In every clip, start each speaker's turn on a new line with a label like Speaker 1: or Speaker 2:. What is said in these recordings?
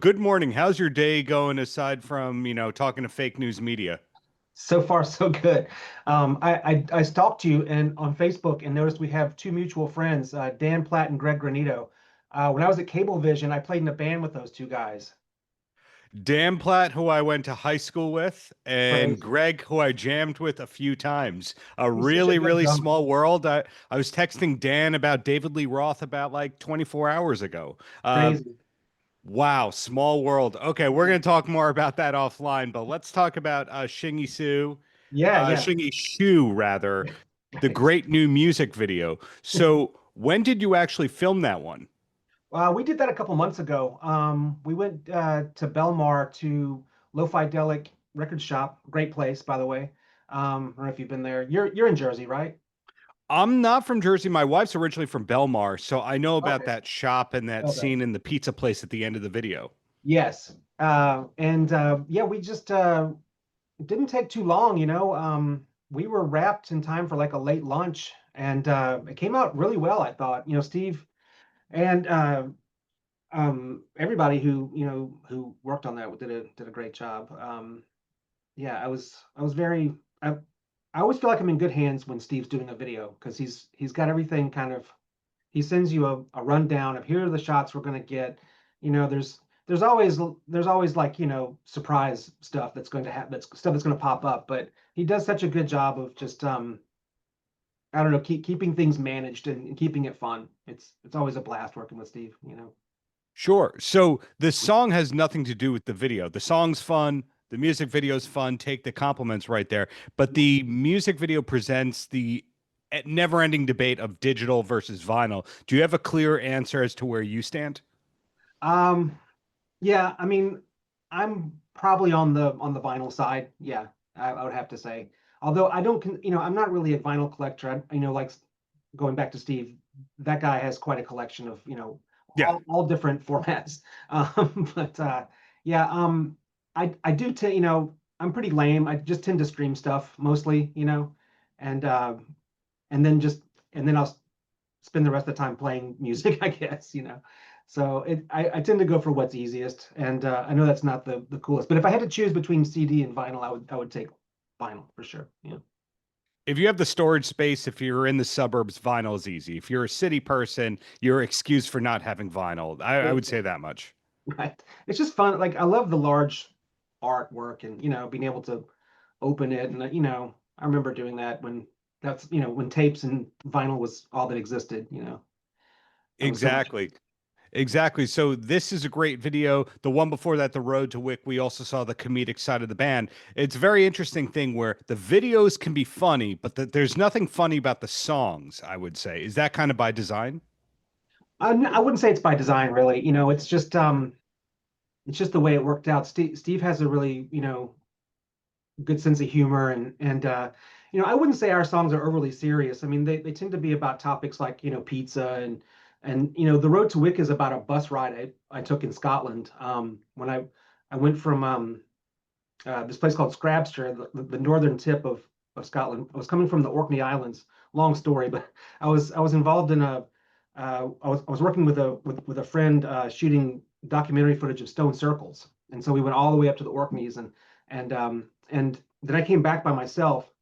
Speaker 1: good morning. How's your day going aside from, talking to fake news media?
Speaker 2: So far, so good. I stalked you and on Facebook and noticed we have two mutual friends, Dan Platt and Greg Granito. When I was at Cablevision, I played in a band with those two guys.
Speaker 1: Dan Platt, who I went to high school with, and
Speaker 2: Crazy.
Speaker 1: Greg, who I jammed with a few times. A
Speaker 2: He's such a
Speaker 1: really,
Speaker 2: good
Speaker 1: really
Speaker 2: drummer.
Speaker 1: small world. I was texting Dan about David Lee Roth about like 24 hours ago.
Speaker 2: Crazy.
Speaker 1: Wow, small world. Okay, we're going to talk more about that offline, but let's talk about Shingy Soo,
Speaker 2: Yeah, yeah.
Speaker 1: Shingy Shoo, rather, the
Speaker 2: Right.
Speaker 1: great new music video. So, when did you actually film that one?
Speaker 2: We did that a couple months ago. We went to Belmar to Lo-Fi Delic Record Shop. Great place, by the way. I don't know if you've been there. You're in Jersey, right?
Speaker 1: I'm not from Jersey. My wife's originally from Belmar, so I know about
Speaker 2: Okay.
Speaker 1: that shop and that
Speaker 2: Okay.
Speaker 1: scene in the pizza place at the end of the video.
Speaker 2: Yes. And yeah, we just it didn't take too long, you know. We were wrapped in time for like a late lunch, and it came out really well, I thought. You know, Steve and everybody who worked on that did a great job. Yeah, I was very I always feel like I'm in good hands when Steve's doing a video because he's got everything kind of he sends you a rundown of here are the shots we're going to get. You know, there's always like, surprise stuff that's going to happen, that's stuff that's going to pop up, but he does such a good job of just I don't know, keeping things managed and keeping it fun. It's always a blast working with Steve.
Speaker 1: Sure. So the song has nothing to do with the video. The song's fun. The music video's fun. Take the compliments right there. But the music video presents the never-ending debate of digital versus vinyl. Do you have a clear answer as to where you stand?
Speaker 2: Um yeah, I mean, I'm probably on the vinyl side. Yeah, I would have to say. Although I don't, I'm not really a vinyl collector. Like going back to Steve, that guy has quite a collection of,
Speaker 1: Yeah.
Speaker 2: all different formats. But yeah, I do I'm pretty lame. I just tend to stream stuff mostly, and and then just and then I'll spend the rest of the time playing music, I guess. So I tend to go for what's easiest, and I know that's not the coolest, but if I had to choose between CD and vinyl, I would take vinyl for sure. Yeah.
Speaker 1: If you have the storage space, if you're in the suburbs, vinyl is easy. If you're a city person, you're excused for not having vinyl. I would say that much.
Speaker 2: Right. It's just fun. Like I love the large artwork and being able to open it, and I remember doing that when tapes and vinyl was all that existed. That was so much.
Speaker 1: Exactly. Exactly. So this is a great video. The one before that, The Road to Wick, we also saw the comedic side of the band. It's a very interesting thing where the videos can be funny, but there's nothing funny about the songs, I would say. Is that kind of by design?
Speaker 2: I wouldn't say it's by design, really. It's just the way it worked out. Steve has a really good sense of humor, and I wouldn't say our songs are overly serious. I mean, they tend to be about topics like pizza, and The Road to Wick is about a bus ride I took in Scotland, when I went from this place called Scrabster, the northern tip of Scotland. I was coming from the Orkney Islands. Long story, but I was involved in I was working with a friend, shooting documentary footage of stone circles, and so we went all the way up to the Orkneys, and then I came back by myself,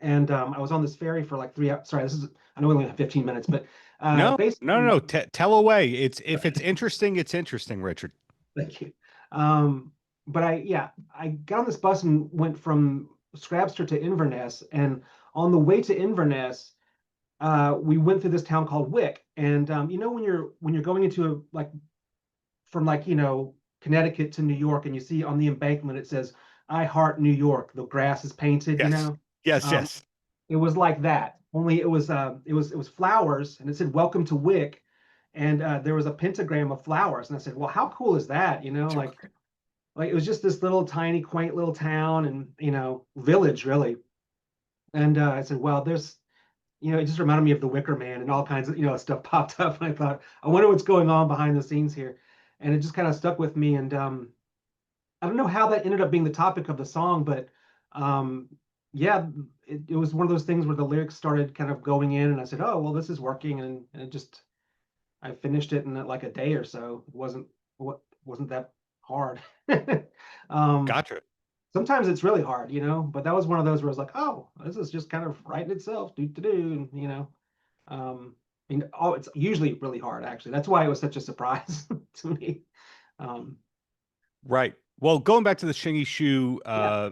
Speaker 2: and I was on this ferry for like 3 hours. Sorry, I know we only have 15 minutes, but
Speaker 1: No, no, no,
Speaker 2: basically,
Speaker 1: no. Tell away. If it's interesting, it's interesting, Richard.
Speaker 2: thank you. Um, but I got on this bus and went from Scrabster to Inverness, and on the way to Inverness, we went through this town called Wick, and when you're going into from Connecticut to New York, and you see on the embankment it says "I heart New York." The grass is painted.
Speaker 1: Yes. Yes,
Speaker 2: Um,
Speaker 1: yes.
Speaker 2: it was like that. Only it was flowers, and it said "Welcome to Wick," and there was a pentagram of flowers, and I said, "Well, how cool is that?" Like it was just this little tiny, quaint little town and village, really. And I said, "Well, it just reminded me of the Wicker Man and all kinds of stuff popped up." And I thought, I wonder what's going on behind the scenes here, and it just kind of stuck with me. And I don't know how that ended up being the topic of the song, but um, yeah, it was one of those things where the lyrics started kind of going in, and I said, "Oh, well, this is working," and I finished it in like a day or so. It wasn't that hard. um,
Speaker 1: Gotcha.
Speaker 2: Sometimes it's really hard, but that was one of those where I was like, oh, this is just kind of writing itself, do to do, um, oh, it's usually really hard actually. That's why it was such a surprise to me. Um,
Speaker 1: Right. Well, going back to the Shingy Shoo,
Speaker 2: yeah.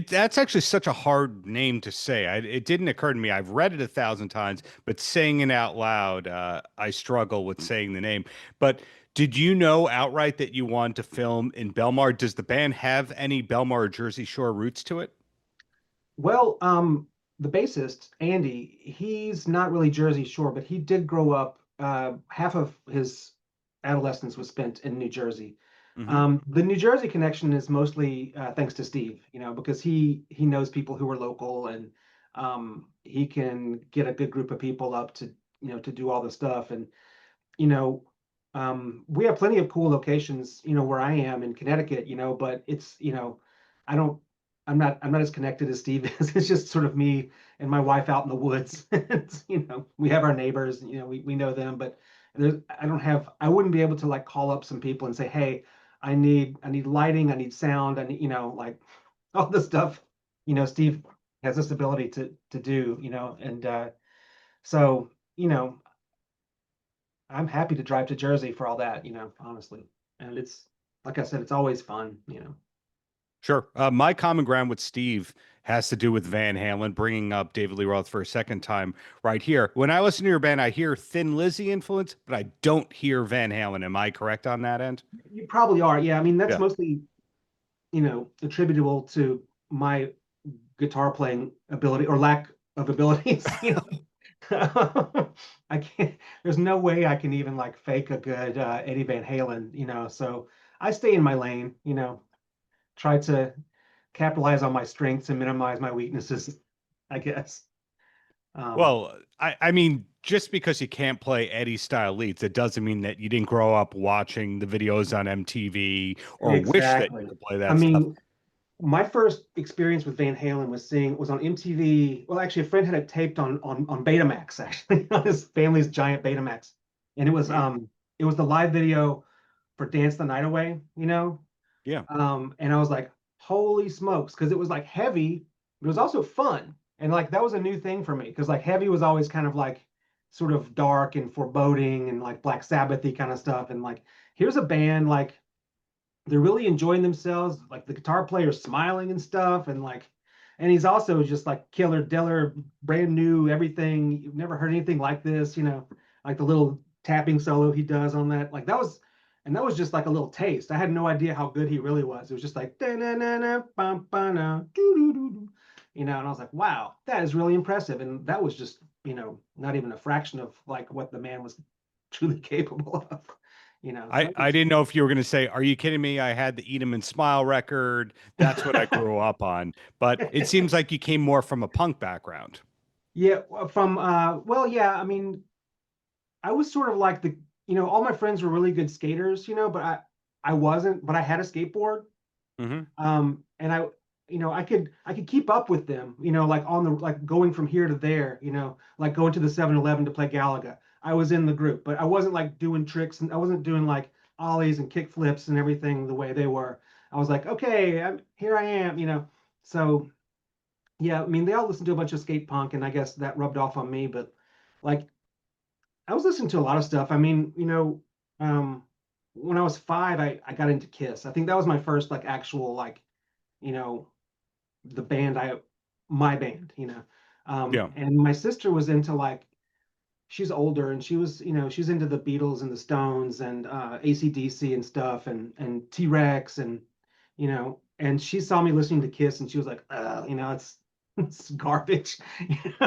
Speaker 1: that's actually such a hard name to say. It didn't occur to me. I've read it 1,000 times, but saying it out loud, I struggle with saying the name. But did you know outright that you wanted to film in Belmar? Does the band have any Belmar or Jersey Shore roots to it?
Speaker 2: Well, the bassist, Andy, he's not really Jersey Shore, but he did grow up, half of his adolescence was spent in New Jersey.
Speaker 1: Hmm.
Speaker 2: The New Jersey connection is mostly thanks to Steve, because he knows people who are local, and he can get a good group of people up to, to do all the stuff. And you know, we have plenty of cool locations, where I am in Connecticut, but it's, I don't, I'm not as connected as Steve is. It's just sort of me and my wife out in the woods. We have our neighbors, we know them, but I wouldn't be able to like call up some people and say, hey, I need lighting, I need sound, I need, like all the stuff, Steve has this ability to do, and so, I'm happy to drive to Jersey for all that, honestly. And it's like I said, it's always fun.
Speaker 1: Sure. My common ground with Steve has to do with Van Halen, bringing up David Lee Roth for a second time right here. When I listen to your band, I hear Thin Lizzy influence, but I don't hear Van Halen. Am I correct on that end?
Speaker 2: You probably are. Yeah, I mean that's
Speaker 1: Yeah.
Speaker 2: mostly, attributable to my guitar playing ability or lack of abilities. I can't, there's no way I can even like fake a good Eddie Van Halen, so I stay in my lane, try to capitalize on my strengths and minimize my weaknesses, I guess. Um,
Speaker 1: Well, I mean, just because you can't play Eddie style leads, it doesn't mean that you didn't grow up watching the videos on MTV or wish that you
Speaker 2: exactly.
Speaker 1: could play
Speaker 2: I
Speaker 1: that stuff.
Speaker 2: mean, my first experience with Van Halen was on MTV. Well, actually, a friend had it taped on Betamax, actually, on his family's giant Betamax, and
Speaker 1: Mm,
Speaker 2: it was the live video for Dance the Night Away,
Speaker 1: yeah.
Speaker 2: and I was like, holy smokes, because it was like heavy, but it was also fun, and like that was a new thing for me, because like heavy was always kind of like sort of dark and foreboding and like Black Sabbathy kind of stuff, and like here's a band like they're really enjoying themselves. Like the guitar player's smiling and stuff, and like, and he's also just like killer diller, brand new, everything. You've never heard anything like this, like the little tapping solo he does on that. Like that was, and that was just like a little taste. I had no idea how good he really was. It was just like, da-na-na-na, bum-ba-na, doo-doo-doo-doo. And I was like, wow, that is really impressive. And that was just, not even a fraction of like what the man was truly capable of. So
Speaker 1: I didn't know if you were going to say, "Are you kidding me? I had the Eat 'Em and Smile record. That's what I grew up on." But it seems like you came more from a punk background.
Speaker 2: Yeah, well, yeah, I mean, I was sort of like all my friends were really good skaters, but I wasn't, but I had a skateboard.
Speaker 1: Hmm.
Speaker 2: And I could keep up with them, like on the like going from here to there, like going to the 7-Eleven to play Galaga. I was in the group, but I wasn't like doing tricks, and I wasn't doing like ollies and kick flips and everything the way they were. I was like, okay, here I am, So yeah, I mean, they all listened to a bunch of skate punk, and I guess that rubbed off on me. But like, I was listening to a lot of stuff. I mean, when I was 5, I got into Kiss. I think that was my first like actual like, you know, the band my band.
Speaker 1: Yeah.
Speaker 2: And my sister was into like, she's older, and she was, she's into the Beatles and the Stones and AC/DC and stuff, and T-Rex, and she saw me listening to Kiss, and she was like, it's it's garbage.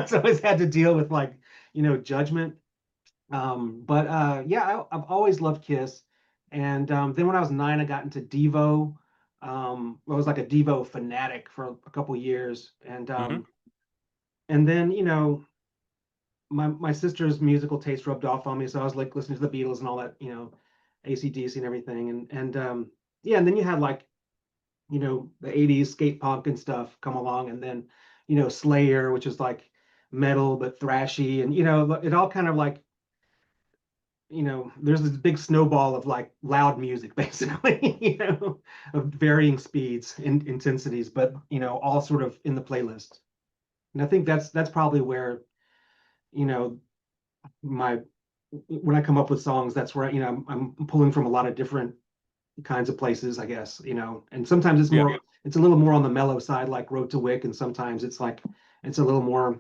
Speaker 2: So I always had to deal with like, judgment. But yeah, I've always loved Kiss. And then when I was 9, I got into Devo. I was like a Devo fanatic for a couple years,
Speaker 1: Hmm.
Speaker 2: and then my sister's musical taste rubbed off on me, so I was like listening to the Beatles and all that, AC/DC and everything, and yeah, and then you had like the '80s skate punk and stuff come along, and then Slayer, which is like metal but thrashy, and it all kind of like there's this big snowball of like loud music, basically, of varying speeds and intensities, but all sort of in the playlist. And I think that's probably where, you know, my when I come up with songs, that's where I'm pulling from a lot of different kinds of places, I guess, and sometimes
Speaker 1: Yeah.
Speaker 2: it's a little more on the mellow side, like Road to Wick, and sometimes it's a little more,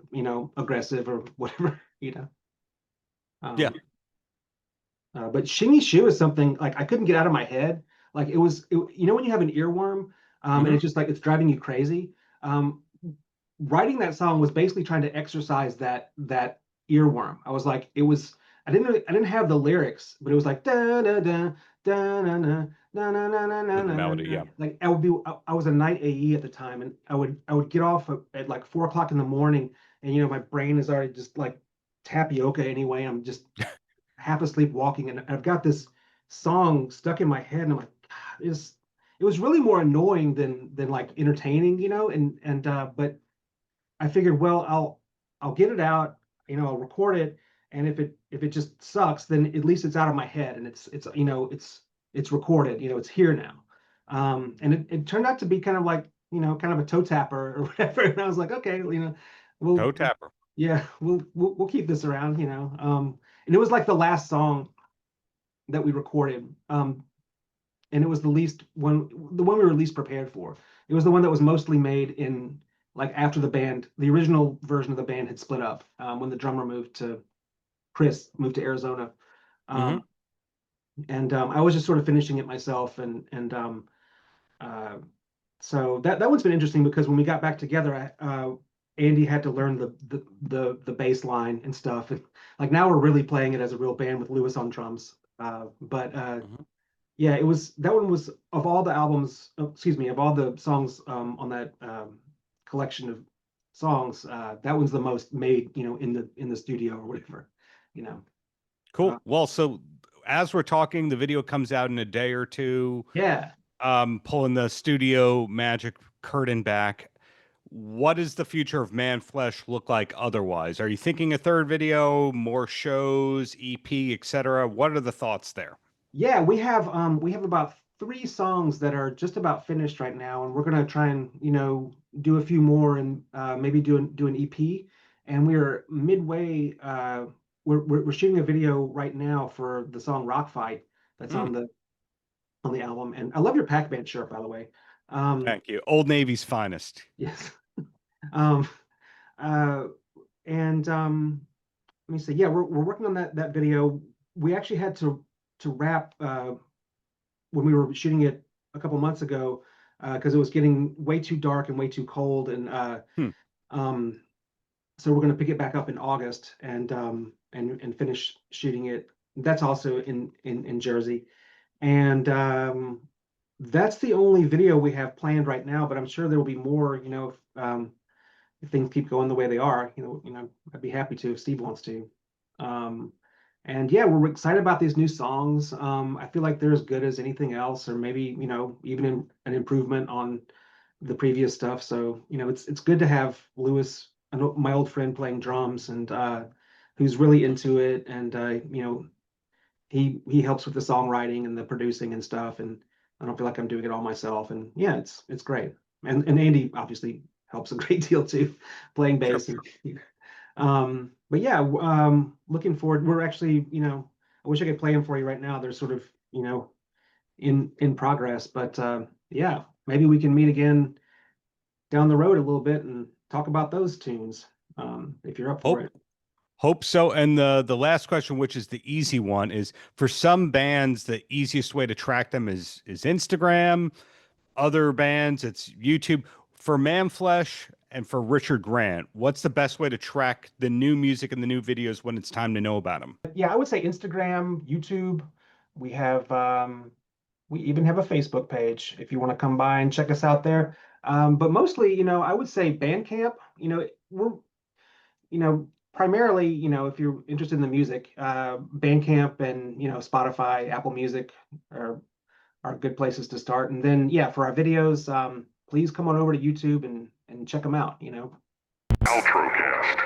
Speaker 2: aggressive or whatever,
Speaker 1: Yeah.
Speaker 2: Um, but Shingy Shoo is something like I couldn't get out of my head. Like when you have an earworm, and
Speaker 1: Hmm.
Speaker 2: it's just like it's driving you crazy. Um, Writing that song was basically trying to exercise that earworm. I was like, I didn't have the lyrics, but it was like da da da da na na na na na na
Speaker 1: With the
Speaker 2: na na
Speaker 1: melody.
Speaker 2: na.
Speaker 1: Yeah.
Speaker 2: Like I was a night AE at the time, and I would get off at like 4 o'clock in the morning, and my brain is already just like tapioca anyway. I'm just half asleep walking, and I've got this song stuck in my head, and I'm like, God, it was really more annoying than like entertaining, but I figured, well, I'll get it out, I'll record it, and if it just sucks, then at least it's out of my head, and it's recorded, it's here now. And it turned out to be kind of like, kind of a toe tapper or whatever. And I was like, okay,
Speaker 1: Toe
Speaker 2: we'll
Speaker 1: tapper.
Speaker 2: yeah, we'll keep this around, and it was like the last song that we recorded. And it was the one we were least prepared for. It was the one that was mostly made in like after the original version of the band had split up, when the drummer Chris moved to Arizona.
Speaker 1: Hmm.
Speaker 2: Um, and I was just sort of finishing it myself, and uh, so that one's been interesting because when we got back together, Andy had to learn the bass line and stuff. And like now we're really playing it as a real band with Lewis on drums. But
Speaker 1: Hmm.
Speaker 2: Yeah, that one was of all the albums, excuse me, of all the songs on that collection of songs, that one's the most made, in the studio or whatever, you know. Uh,
Speaker 1: Cool. Well, so as we're talking, the video comes out in a day or two.
Speaker 2: yeah,
Speaker 1: Pulling the studio magic curtain back. What does the future of Manflesh look like otherwise? Are you thinking a third video, more shows, EP, etc.? What are the thoughts there?
Speaker 2: yeah, we have about 3 songs that are just about finished right now, and we're gonna try and do a few more and maybe do an EP. And we're midway. We're shooting a video right now for the song Rock Fight that's
Speaker 1: Mm,
Speaker 2: on the album. And I love your Pac-Man shirt, by the way. Um,
Speaker 1: thank you. Old Navy's finest.
Speaker 2: yes. Um, uh, and Let me see. Yeah, we're working on that video. We actually had to wrap when we were shooting it a couple months ago because it was getting way too dark and way too cold, and
Speaker 1: Hmm.
Speaker 2: um, so we're going to pick it back up in August and finish shooting it. That's also in Jersey, and that's the only video we have planned right now. But I'm sure there will be more. If things keep going the way they are, I'd be happy to if Steve wants to. Um, and yeah, we're excited about these new songs. I feel like they're as good as anything else, or maybe even an improvement on the previous stuff. So it's good to have Lewis, my old friend, playing drums, and who's really into it, and he helps with the songwriting and the producing and stuff, and I don't feel like I'm doing it all myself. And yeah, it's great. And Andy obviously helps a great deal too, playing
Speaker 1: Sure.
Speaker 2: bass. But yeah, looking forward. We're actually, I wish I could play them for you right now. They're sort of, in progress. But yeah, maybe we can meet again down the road a little bit and talk about those tunes, if you're up for
Speaker 1: Hope
Speaker 2: it.
Speaker 1: hope so. And the last question, which is the easy one, is for some bands, the easiest way to track them is Instagram. Other bands, it's YouTube. For Manflesh and for Richard Grant, what's the best way to track the new music and the new videos when it's time to know about them?
Speaker 2: Yeah, I would say Instagram, YouTube. We have we even have a Facebook page if you want to come by and check us out there. But mostly, I would say Bandcamp. We're primarily, if you're interested in the music, Bandcamp and Spotify, Apple Music are good places to start. And then yeah, for our videos, please come on over to YouTube and check them out.
Speaker 3: Paltrocast.